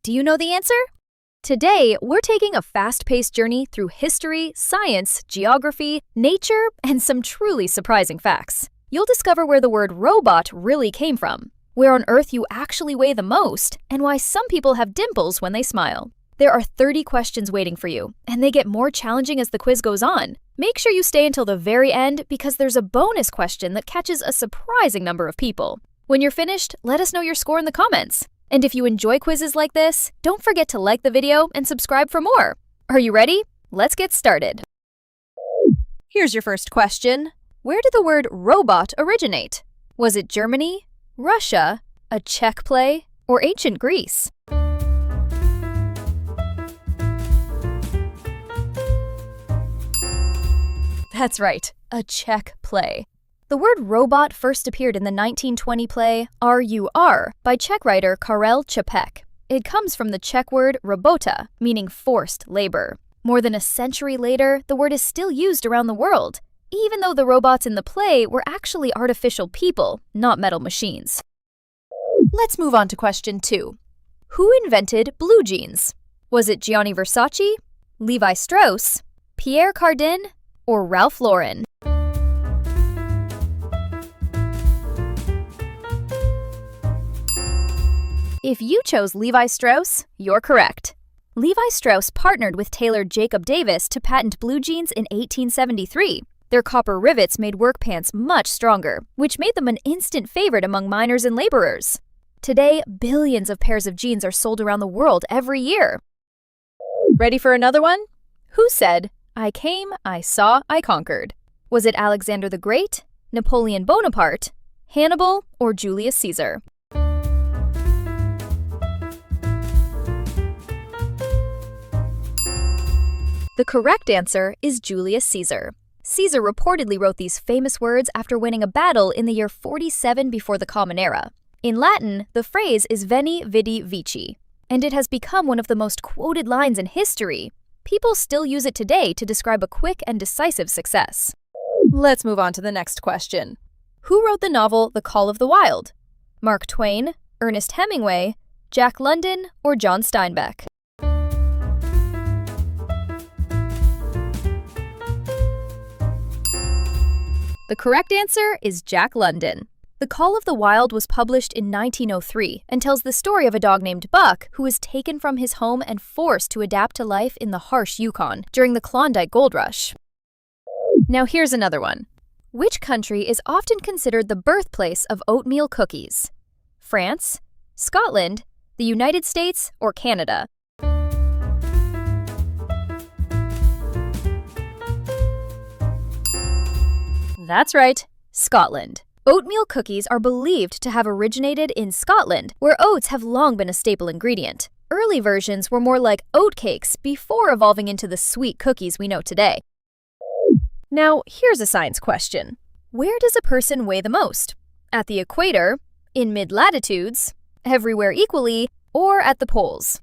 Do you know the answer? Today, we're taking a fast-paced journey through history, science, geography, nature, and some truly surprising facts. You'll discover where the word robot really came from, where on Earth you actually weigh the most, and why some people have dimples when they smile. There are 30 questions waiting for you, and they get more challenging as the quiz goes on. Make sure you stay until the very end because there's a bonus question that catches a surprising number of people. When you're finished, let us know your score in the comments. And if you enjoy quizzes like this, don't forget to like the video and subscribe for more. Are you ready? Let's get started. Here's your first question. Where did the word robot originate? Was it Germany, Russia, a Czech play, or ancient Greece? That's right, a Czech play. The word robot first appeared in the 1920 play R.U.R. by Czech writer Karel Čapek. It comes from the Czech word robota, meaning forced labor. More than a century later, the word is still used around the world, even though the robots in the play were actually artificial people, not metal machines. Let's move on to question 2. Who invented blue jeans? Was it Gianni Versace, Levi Strauss, Pierre Cardin, or Ralph Lauren? If you chose Levi Strauss, you're correct. Levi Strauss partnered with tailor Jacob Davis to patent blue jeans in 1873. Their copper rivets made work pants much stronger, which made them an instant favorite among miners and laborers. Today, billions of pairs of jeans are sold around the world every year. Ready for another one? Who said, "I came, I saw, I conquered"? Was it Alexander the Great, Napoleon Bonaparte, Hannibal, or Julius Caesar? The correct answer is Julius Caesar. Caesar reportedly wrote these famous words after winning a battle in the year 47 before the Common Era. In Latin, the phrase is Veni, Vidi, Vici, and it has become one of the most quoted lines in history. People still use it today to describe a quick and decisive success. Let's move on to the next question. Who wrote the novel The Call of the Wild? Mark Twain, Ernest Hemingway, Jack London, or John Steinbeck? The correct answer is Jack London. The Call of the Wild was published in 1903 and tells the story of a dog named Buck who was taken from his home and forced to adapt to life in the harsh Yukon during the Klondike Gold Rush. Now here's another one. Which country is often considered the birthplace of oatmeal cookies? France, Scotland, the United States, or Canada? That's right, Scotland. Oatmeal cookies are believed to have originated in Scotland, where oats have long been a staple ingredient. Early versions were more like oat cakes before evolving into the sweet cookies we know today. Now, here's a science question. Where does a person weigh the most? At the equator, in mid-latitudes, everywhere equally, or at the poles?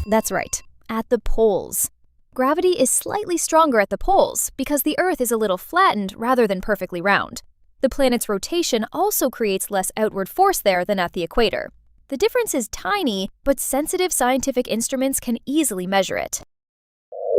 That's right, at the poles. Gravity is slightly stronger at the poles because the Earth is a little flattened rather than perfectly round. The planet's rotation also creates less outward force there than at the equator. The difference is tiny, but sensitive scientific instruments can easily measure it.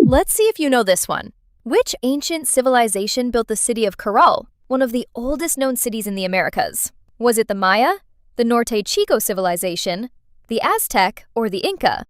Let's see if you know this one. Which ancient civilization built the city of Caral, one of the oldest known cities in the Americas? Was it the Maya, the Norte Chico civilization, the Aztec, or the Inca?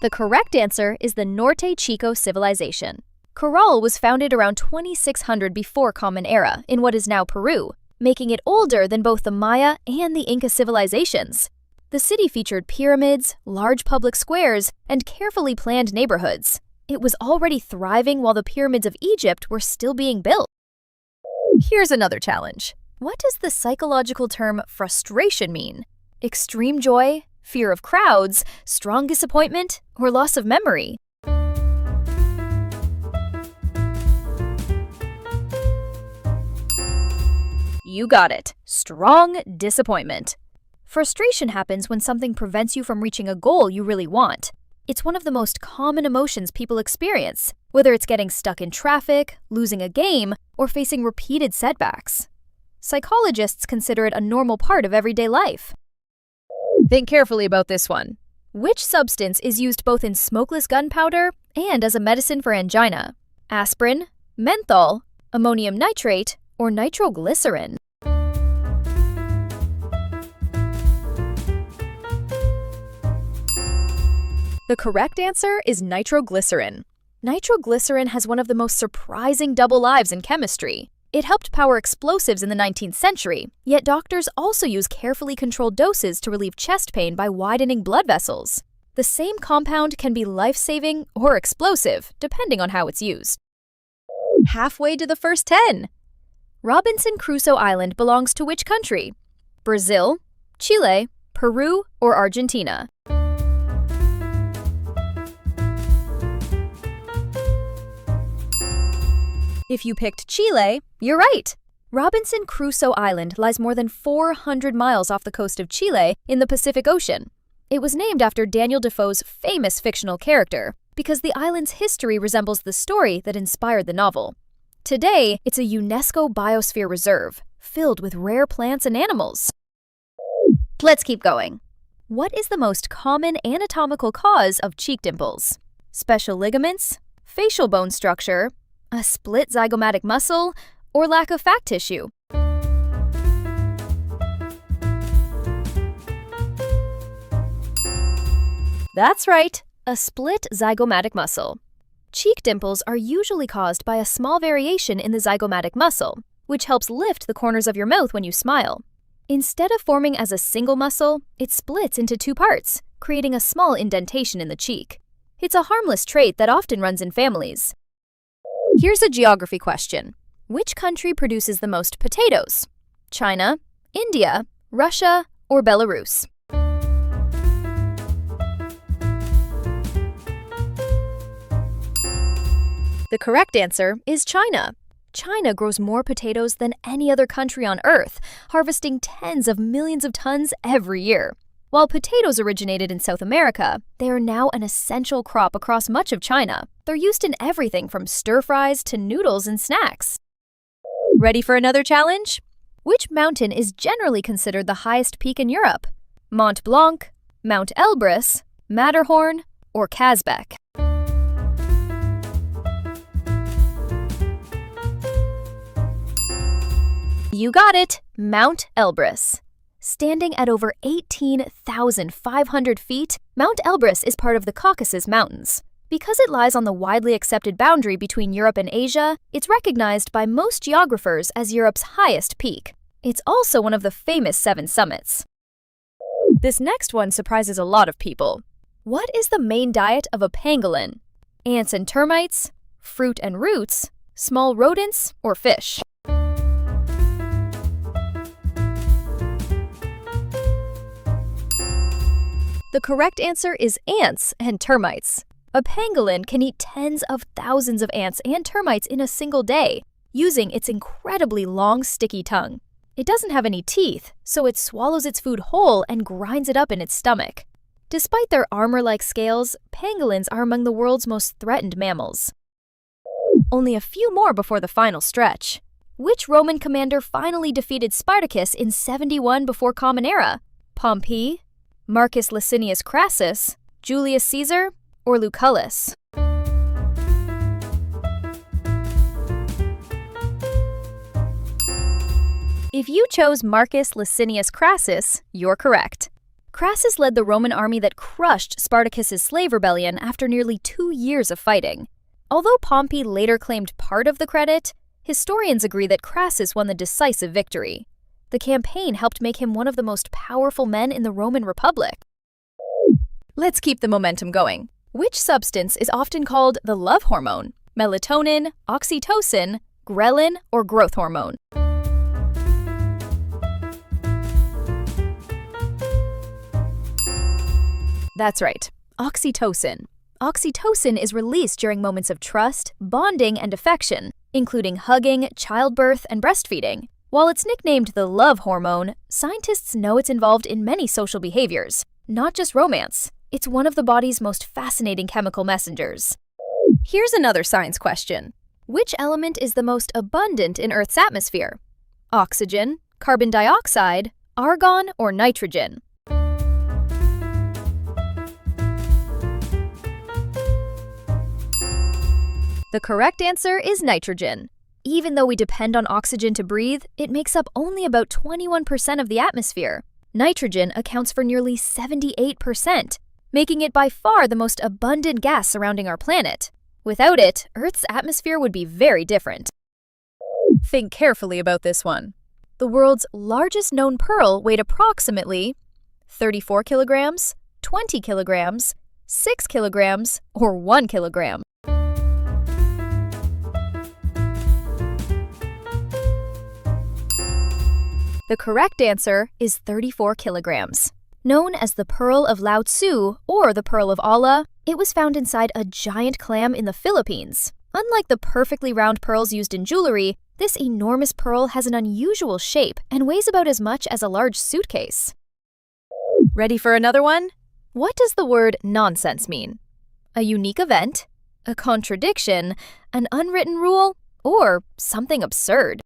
The correct answer is the Norte Chico civilization. Caral was founded around 2600 before Common Era in what is now Peru, making it older than both the Maya and the Inca civilizations. The city featured pyramids, large public squares, and carefully planned neighborhoods. It was already thriving while the pyramids of Egypt were still being built. Here's another challenge. What does the psychological term frustration mean? Extreme joy, fear of crowds, strong disappointment, or loss of memory? You got it. Strong disappointment. Frustration happens when something prevents you from reaching a goal you really want. It's one of the most common emotions people experience, whether it's getting stuck in traffic, losing a game, or facing repeated setbacks. Psychologists consider it a normal part of everyday life. Think carefully about this one. Which substance is used both in smokeless gunpowder and as a medicine for angina? Aspirin, menthol, ammonium nitrate, or nitroglycerin? The correct answer is nitroglycerin. Nitroglycerin has one of the most surprising double lives in chemistry. It helped power explosives in the 19th century, yet doctors also use carefully controlled doses to relieve chest pain by widening blood vessels. The same compound can be life-saving or explosive, depending on how it's used. Halfway to the first 10. Robinson Crusoe Island belongs to which country? Brazil, Chile, Peru, or Argentina? If you picked Chile, you're right. Robinson Crusoe Island lies more than 400 miles off the coast of Chile in the Pacific Ocean. It was named after Daniel Defoe's famous fictional character because the island's history resembles the story that inspired the novel. Today, it's a UNESCO Biosphere Reserve, filled with rare plants and animals. Let's keep going. What is the most common anatomical cause of cheek dimples? Special ligaments, facial bone structure, a split zygomatic muscle, or lack of fat tissue? That's right, a split zygomatic muscle. Cheek dimples are usually caused by a small variation in the zygomatic muscle, which helps lift the corners of your mouth when you smile. Instead of forming as a single muscle, it splits into two parts, creating a small indentation in the cheek. It's a harmless trait that often runs in families. Here's a geography question. Which country produces the most potatoes? China, India, Russia, or Belarus? The correct answer is China. China grows more potatoes than any other country on Earth, harvesting tens of millions of tons every year. While potatoes originated in South America, they are now an essential crop across much of China. They're used in everything from stir-fries to noodles and snacks. Ready for another challenge? Which mountain is generally considered the highest peak in Europe? Mont Blanc, Mount Elbrus, Matterhorn, or Kazbek? You got it! Mount Elbrus. Standing at over 18,500 feet, Mount Elbrus is part of the Caucasus Mountains. Because it lies on the widely accepted boundary between Europe and Asia, it's recognized by most geographers as Europe's highest peak. It's also one of the famous 7 summits. This next one surprises a lot of people. What is the main diet of a pangolin? Ants and termites, fruit and roots, small rodents, or fish? The correct answer is ants and termites. A pangolin can eat tens of thousands of ants and termites in a single day, using its incredibly long, sticky tongue. It doesn't have any teeth, so it swallows its food whole and grinds it up in its stomach. Despite their armor-like scales, pangolins are among the world's most threatened mammals. Only a few more before the final stretch. Which Roman commander finally defeated Spartacus in 71 before Common Era? Pompey, Marcus Licinius Crassus, Julius Caesar, or Lucullus? If you chose Marcus Licinius Crassus, you're correct. Crassus led the Roman army that crushed Spartacus's slave rebellion after nearly 2 years of fighting. Although Pompey later claimed part of the credit, historians agree that Crassus won the decisive victory. The campaign helped make him one of the most powerful men in the Roman Republic. Let's keep the momentum going. Which substance is often called the love hormone? Melatonin, oxytocin, ghrelin, or growth hormone? That's right, oxytocin. Oxytocin is released during moments of trust, bonding, and affection, including hugging, childbirth, and breastfeeding. While it's nicknamed the love hormone, scientists know it's involved in many social behaviors, not just romance. It's one of the body's most fascinating chemical messengers. Here's another science question. Which element is the most abundant in Earth's atmosphere? Oxygen, carbon dioxide, argon, or nitrogen? The correct answer is nitrogen. Even though we depend on oxygen to breathe, it makes up only about 21% of the atmosphere. Nitrogen accounts for nearly 78%, making it by far the most abundant gas surrounding our planet. Without it, Earth's atmosphere would be very different. Think carefully about this one. The world's largest known pearl weighed approximately 34 kilograms, 20 kilograms, 6 kilograms, or 1 kilogram. The correct answer is 34 kilograms. Known as the Pearl of Lao Tzu or the Pearl of Allah, it was found inside a giant clam in the Philippines. Unlike the perfectly round pearls used in jewelry, this enormous pearl has an unusual shape and weighs about as much as a large suitcase. Ready for another one? What does the word nonsense mean? A unique event, a contradiction, an unwritten rule, or something absurd?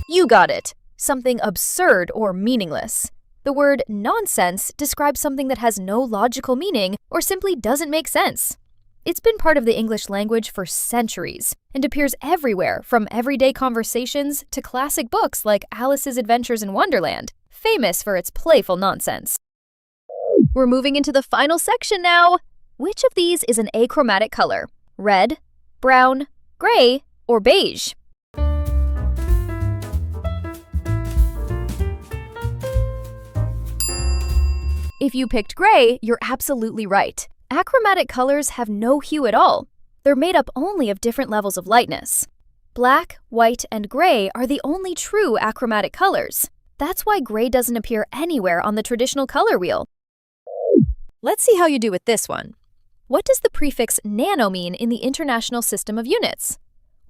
You got it! Something absurd or meaningless. The word nonsense describes something that has no logical meaning or simply doesn't make sense. It's been part of the English language for centuries and appears everywhere, from everyday conversations to classic books like Alice's Adventures in Wonderland, famous for its playful nonsense. We're moving into the final section now. Which of these is an achromatic color? Red, brown, gray, or beige? If you picked gray, you're absolutely right. Achromatic colors have no hue at all. They're made up only of different levels of lightness. Black, white, and gray are the only true achromatic colors. That's why gray doesn't appear anywhere on the traditional color wheel. Let's see how you do with this one. What does the prefix nano mean in the International System of Units?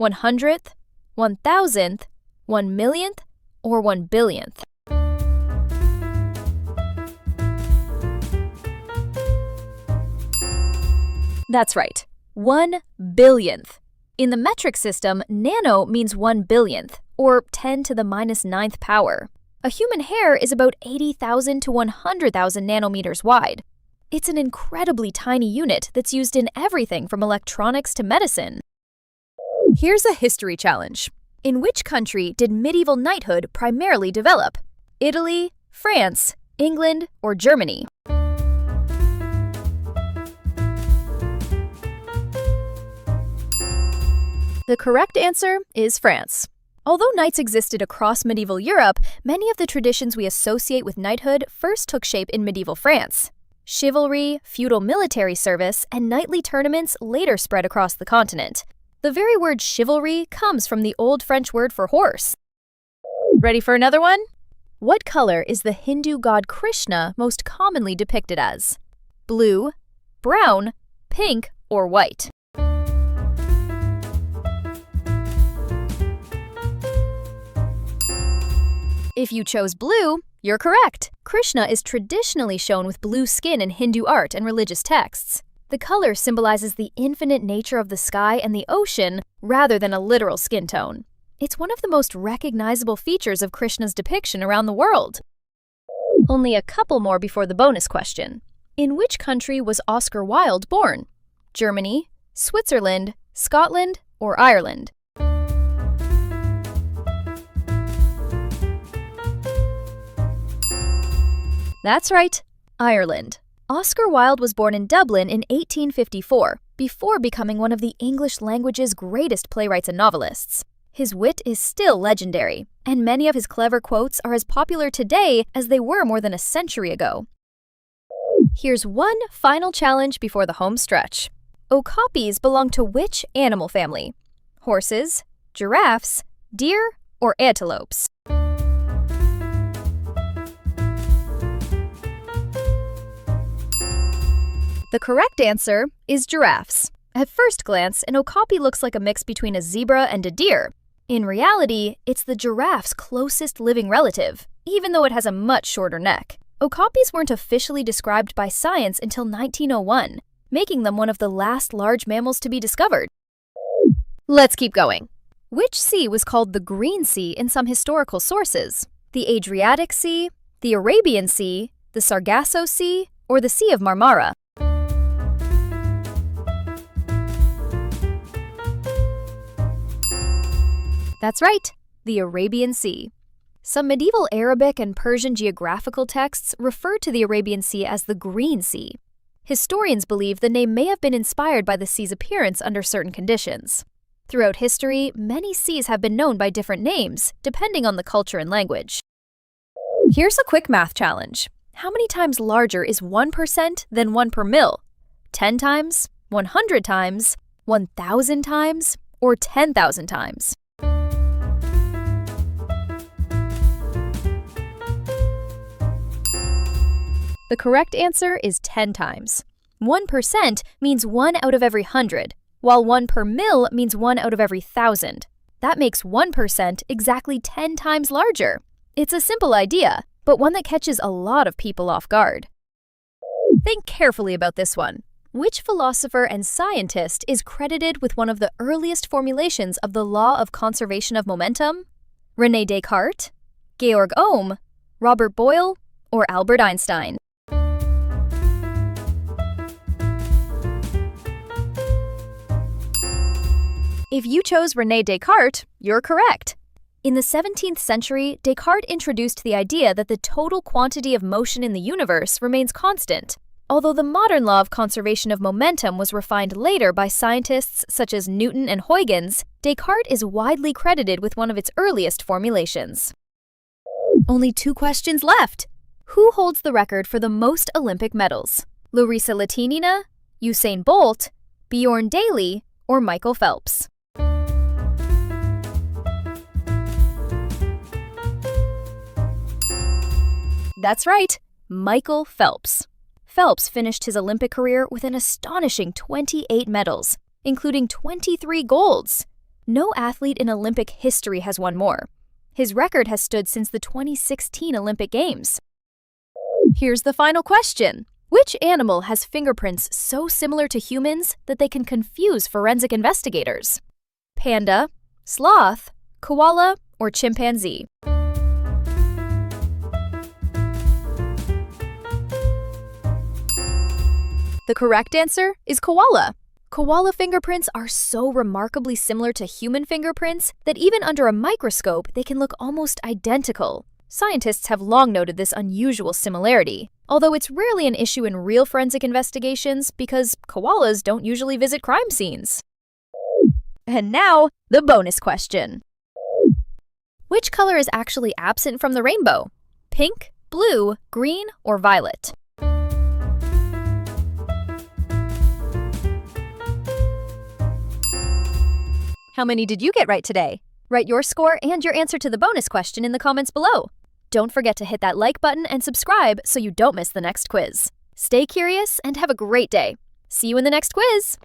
100th, 1000th, 1 millionth, or 1 billionth? That's right, 1 billionth. In the metric system, nano means 1 billionth, or 10 to the minus 9th power. A human hair is about 80,000 to 100,000 nanometers wide. It's an incredibly tiny unit that's used in everything from electronics to medicine. Here's a history challenge. In which country did medieval knighthood primarily develop? Italy, France, England, or Germany? The correct answer is France. Although knights existed across medieval Europe, many of the traditions we associate with knighthood first took shape in medieval France. Chivalry, feudal military service, and knightly tournaments later spread across the continent. The very word chivalry comes from the Old French word for horse. Ready for another one? What color is the Hindu god Krishna most commonly depicted as? Blue, brown, pink, or white? If you chose blue, you're correct. Krishna is traditionally shown with blue skin in Hindu art and religious texts. The color symbolizes the infinite nature of the sky and the ocean rather than a literal skin tone. It's one of the most recognizable features of Krishna's depiction around the world. Only a couple more before the bonus question. In which country was Oscar Wilde born? Germany, Switzerland, Scotland, or Ireland? That's right, Ireland. Oscar Wilde was born in Dublin in 1854, before becoming one of the English language's greatest playwrights and novelists. His wit is still legendary, and many of his clever quotes are as popular today as they were more than a century ago. Here's one final challenge before the home stretch. Okapis belong to which animal family? Horses, giraffes, deer, or antelopes? The correct answer is giraffes. At first glance, an okapi looks like a mix between a zebra and a deer. In reality, it's the giraffe's closest living relative, even though it has a much shorter neck. Okapis weren't officially described by science until 1901, making them one of the last large mammals to be discovered. Let's keep going. Which sea was called the Green Sea in some historical sources? The Adriatic Sea, the Arabian Sea, the Sargasso Sea, or the Sea of Marmara? That's right, the Arabian Sea. Some medieval Arabic and Persian geographical texts refer to the Arabian Sea as the Green Sea. Historians believe the name may have been inspired by the sea's appearance under certain conditions. Throughout history, many seas have been known by different names, depending on the culture and language. Here's a quick math challenge. How many times larger is 1% than 1 per mil? 10 times, 100 times, 1,000 times, or 10,000 times? The correct answer is 10 times. 1% means 1 out of every 100, while 1 per mil means 1 out of every 1,000. That makes 1% exactly 10 times larger. It's a simple idea, but one that catches a lot of people off guard. Think carefully about this one. Which philosopher and scientist is credited with one of the earliest formulations of the law of conservation of momentum? René Descartes, Georg Ohm, Robert Boyle, or Albert Einstein? If you chose René Descartes, you're correct. In the 17th century, Descartes introduced the idea that the total quantity of motion in the universe remains constant. Although the modern law of conservation of momentum was refined later by scientists such as Newton and Huygens, Descartes is widely credited with one of its earliest formulations. Only 2 questions left. Who holds the record for the most Olympic medals? Larisa Latinina, Usain Bolt, Bjorn Daly, or Michael Phelps? That's right, Michael Phelps. Phelps finished his Olympic career with an astonishing 28 medals, including 23 golds. No athlete in Olympic history has won more. His record has stood since the 2016 Olympic Games. Here's the final question. Which animal has fingerprints so similar to humans that they can confuse forensic investigators? Panda, sloth, koala, or chimpanzee? The correct answer is koala. Koala fingerprints are so remarkably similar to human fingerprints that even under a microscope, they can look almost identical. Scientists have long noted this unusual similarity, although it's rarely an issue in real forensic investigations because koalas don't usually visit crime scenes. And now, the bonus question. Which color is actually absent from the rainbow? Pink, blue, green, or violet? How many did you get right today? Write your score and your answer to the bonus question in the comments below. Don't forget to hit that like button and subscribe so you don't miss the next quiz. Stay curious and have a great day. See you in the next quiz!